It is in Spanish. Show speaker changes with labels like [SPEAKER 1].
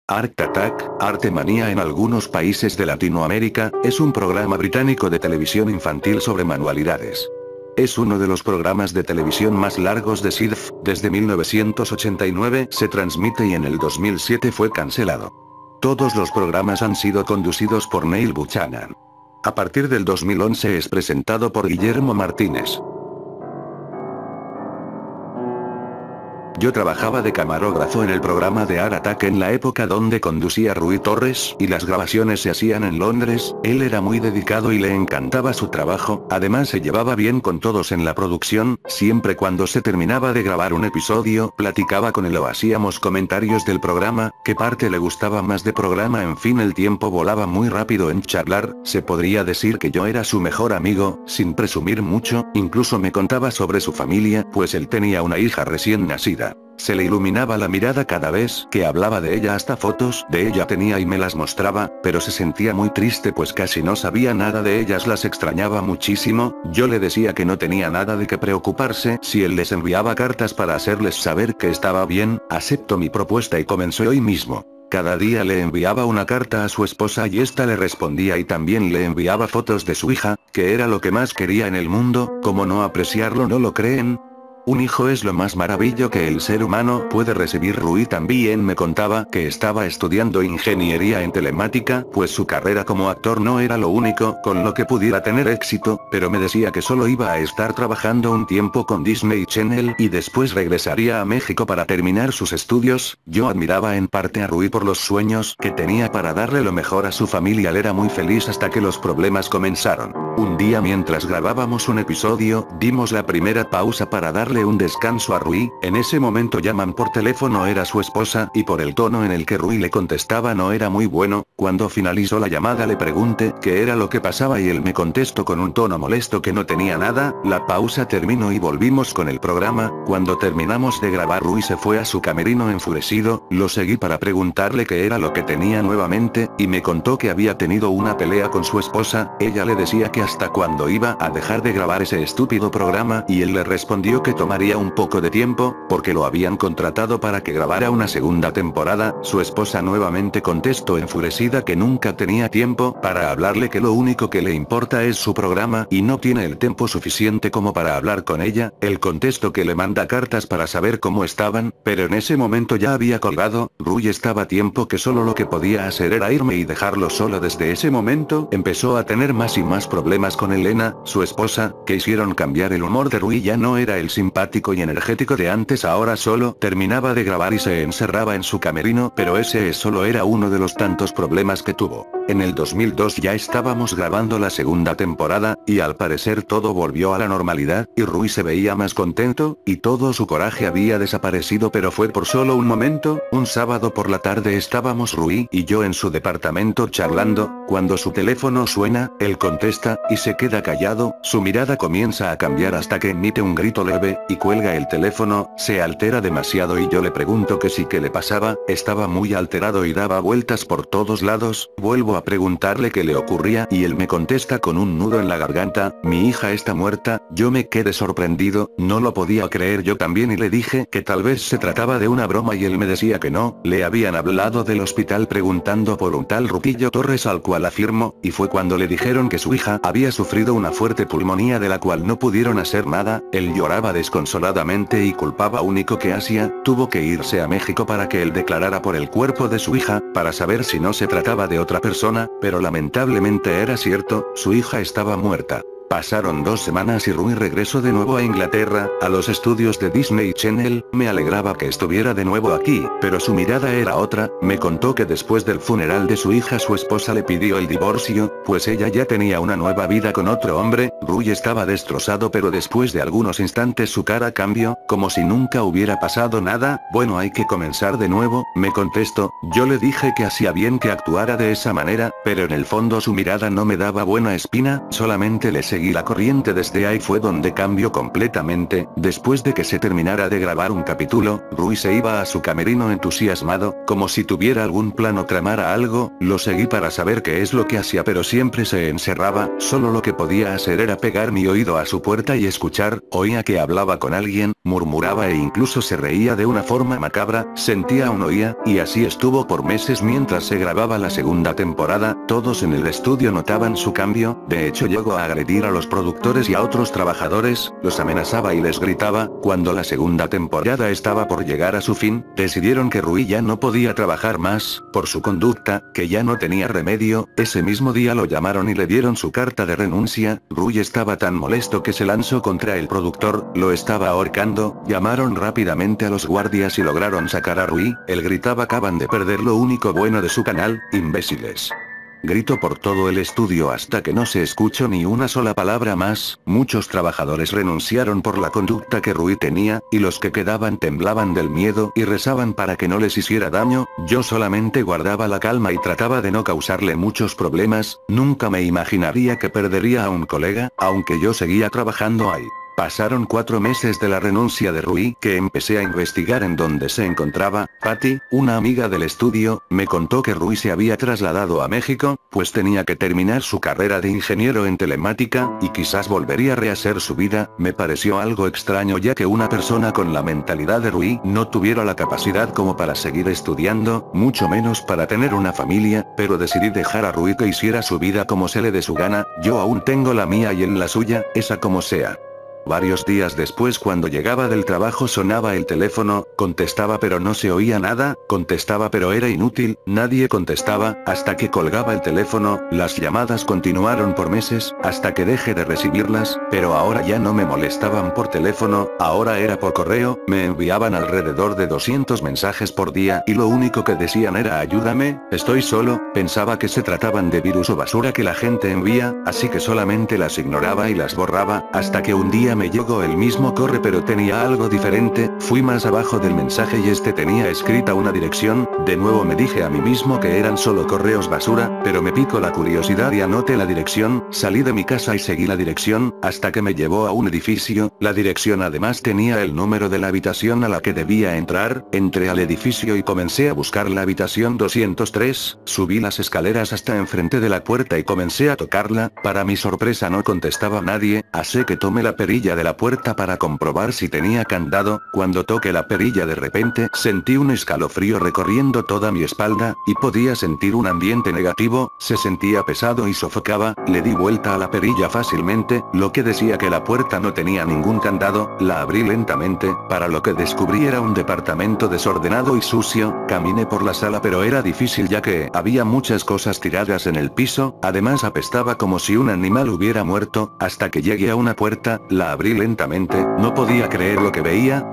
[SPEAKER 1] Art Attack, Arte Manía en algunos países de Latinoamérica, es un programa británico de televisión infantil sobre manualidades. Es uno de los programas de televisión más largos de SIDF, desde 1989 se transmite y en el 2007 fue cancelado. Todos los programas han sido conducidos por Neil Buchanan. A partir del 2011 es presentado por Guillermo Martínez. Yo trabajaba de camarógrafo en el programa de Art Attack en la época donde conducía Rui Torres, y las grabaciones se hacían en Londres. Él era muy dedicado y le encantaba su trabajo, además se llevaba bien con todos en la producción. Siempre cuando se terminaba de grabar un episodio, platicaba con él o hacíamos comentarios del programa, qué parte le gustaba más de programa, en fin, el tiempo volaba muy rápido en charlar. Se podría decir que yo era su mejor amigo, sin presumir mucho. Incluso me contaba sobre su familia, pues él tenía una hija recién nacida. Se le iluminaba la mirada cada vez que hablaba de ella, hasta fotos de ella tenía y me las mostraba, pero se sentía muy triste pues casi no sabía nada de ellas, las extrañaba muchísimo. Yo le decía que no tenía nada de qué preocuparse si él les enviaba cartas para hacerles saber que estaba bien. Aceptó mi propuesta y comenzó hoy mismo. Cada día le enviaba una carta a su esposa y ésta le respondía, y también le enviaba fotos de su hija, que era lo que más quería en el mundo. ¿Cómo no apreciarlo, no lo creen? Un hijo es lo más maravilloso que el ser humano puede recibir. Rui también me contaba que estaba estudiando ingeniería en telemática, pues su carrera como actor no era lo único con lo que pudiera tener éxito, pero me decía que solo iba a estar trabajando un tiempo con Disney Channel y después regresaría a México para terminar sus estudios. Yo admiraba en parte a Rui por los sueños que tenía para darle lo mejor a su familia. Él era muy feliz hasta que los problemas comenzaron. Un día mientras grabábamos un episodio, dimos la primera pausa para darle un descanso a Rui. En ese momento llaman por teléfono, era su esposa, y por el tono en el que Rui le contestaba no era muy bueno. Cuando finalizó la llamada le pregunté qué era lo que pasaba y él me contestó con un tono molesto que no tenía nada. La pausa terminó y volvimos con el programa. Cuando terminamos de grabar, Rui se fue a su camerino enfurecido. Lo seguí para preguntarle qué era lo que tenía nuevamente, y me contó que había tenido una pelea con su esposa. Ella le decía que hasta cuándo iba a dejar de grabar ese estúpido programa, y él le respondió que tomaría un poco de tiempo, porque lo habían contratado para que grabara una segunda temporada. Su esposa nuevamente contestó enfurecida que nunca tenía tiempo para hablarle, que lo único que le importa es su programa y no tiene el tiempo suficiente como para hablar con ella. Él contestó que le manda cartas para saber cómo estaban, pero en ese momento ya había colgado. Rui estaba a tiempo que solo lo que podía hacer era irme y dejarlo solo. Desde ese momento empezó a tener más y más problemas con Elena, su esposa, que hicieron cambiar el humor de Rui. Ya no era el simpático y energético de antes, ahora solo terminaba de grabar y se encerraba en su camerino, pero ese solo era uno de los tantos problemas que tuvo. En el 2002 ya estábamos grabando la segunda temporada, y al parecer todo volvió a la normalidad, y Rui se veía más contento, y todo su coraje había desaparecido, pero fue por solo un momento. Un sábado por la tarde estábamos Rui y yo en su departamento charlando, cuando su teléfono suena. Él contesta, y se queda callado. Su mirada comienza a cambiar hasta que emite un grito leve, y cuelga el teléfono. Se altera demasiado y yo le pregunto que sí, qué le pasaba. Estaba muy alterado y daba vueltas por todos lados. Vuelvo a preguntarle qué le ocurría y él me contesta con un nudo en la garganta: mi hija está muerta. Yo me quedé sorprendido, no lo podía creer yo también, y le dije que tal vez se trataba de una broma y él me decía que no. Le habían hablado del hospital preguntando por un tal Rutillo Torres, al cual afirmó, y fue cuando le dijeron que su hija había sufrido una fuerte pulmonía de la cual no pudieron hacer nada. Él lloraba desconsoladamente y culpaba. Único que hacía, tuvo que irse a México para que él declarara por el cuerpo de su hija, para saber si no se trataba de otra persona, pero lamentablemente era cierto, su hija estaba muerta. Pasaron 2 semanas y Rui regresó de nuevo a Inglaterra, a los estudios de Disney Channel. Me alegraba que estuviera de nuevo aquí, pero su mirada era otra. Me contó que después del funeral de su hija su esposa le pidió el divorcio, pues ella ya tenía una nueva vida con otro hombre. Rui estaba destrozado, pero después de algunos instantes su cara cambió, como si nunca hubiera pasado nada. Bueno, hay que comenzar de nuevo, me contestó. Yo le dije que hacía bien que actuara de esa manera, pero en el fondo su mirada no me daba buena espina. Solamente le seguí la corriente desde ahí fue donde cambió completamente. Después de que se terminara de grabar un capítulo, Rui se iba a su camerino entusiasmado, como si tuviera algún plan o tramara algo. Lo seguí para saber qué es lo que hacía, pero siempre se encerraba. Solo lo que podía hacer era pegar mi oído a su puerta y escuchar. Oía que hablaba con alguien, murmuraba e incluso se reía de una forma macabra. Sentía o no oía, y así estuvo por meses mientras se grababa la segunda temporada. Todos en el estudio notaban su cambio. De hecho, llegó a agredir a los productores y a otros trabajadores, los amenazaba y les gritaba. Cuando la segunda temporada estaba por llegar a su fin, decidieron que Rui ya no podía trabajar más, por su conducta, que ya no tenía remedio. Ese mismo día lo llamaron y le dieron su carta de renuncia. Rui estaba tan molesto que se lanzó contra el productor, lo estaba ahorcando. Llamaron rápidamente a los guardias y lograron sacar a Rui. Él gritaba: acaban de perder lo único bueno de su canal, imbéciles. Gritó por todo el estudio hasta que no se escuchó ni una sola palabra más. Muchos trabajadores renunciaron por la conducta que Rui tenía, y los que quedaban temblaban del miedo y rezaban para que no les hiciera daño. Yo solamente guardaba la calma y trataba de no causarle muchos problemas. Nunca me imaginaría que perdería a un colega, aunque yo seguía trabajando ahí. Pasaron 4 meses de la renuncia de Rui que empecé a investigar en dónde se encontraba. Patty, una amiga del estudio, me contó que Rui se había trasladado a México, pues tenía que terminar su carrera de ingeniero en telemática, y quizás volvería a rehacer su vida. Me pareció algo extraño ya que una persona con la mentalidad de Rui no tuviera la capacidad como para seguir estudiando, mucho menos para tener una familia, pero decidí dejar a Rui que hiciera su vida como se le dé su gana. Yo aún tengo la mía y él la suya, esa como sea. Varios días después, cuando llegaba del trabajo, sonaba el teléfono, contestaba pero no se oía nada, contestaba pero era inútil, nadie contestaba. Hasta que colgaba el teléfono, las llamadas continuaron por meses, hasta que dejé de recibirlas, pero ahora ya no me molestaban por teléfono, ahora era por correo. Me enviaban alrededor de 200 mensajes por día y lo único que decían era: ayúdame, estoy solo. Pensaba que se trataban de virus o basura que la gente envía, así que solamente las ignoraba y las borraba, hasta que un día me llegó el mismo correo pero tenía algo diferente. Fui más abajo del mensaje y este tenía escrita una dirección. De nuevo me dije a mí mismo que eran solo correos basura, pero me picó la curiosidad y anoté la dirección. Salí de mi casa y seguí la dirección, hasta que me llevó a un edificio. La dirección además tenía el número de la habitación a la que debía entrar. Entré al edificio y comencé a buscar la habitación 203, subí las escaleras hasta enfrente de la puerta y comencé a tocarla. Para mi sorpresa no contestaba nadie, así que tomé la perilla de la puerta para comprobar si tenía candado. Cuando toqué la perilla, de repente sentí un escalofrío recorriendo toda mi espalda, y podía sentir un ambiente negativo. Se sentía pesado y sofocaba. Le di vuelta a la perilla fácilmente, lo que decía que la puerta no tenía ningún candado. La abrí lentamente, para lo que descubrí era un departamento desordenado y sucio. Caminé por la sala pero era difícil ya que había muchas cosas tiradas en el piso, además apestaba como si un animal hubiera muerto, hasta que llegué a una puerta. La abrí lentamente, no podía creer lo que veía.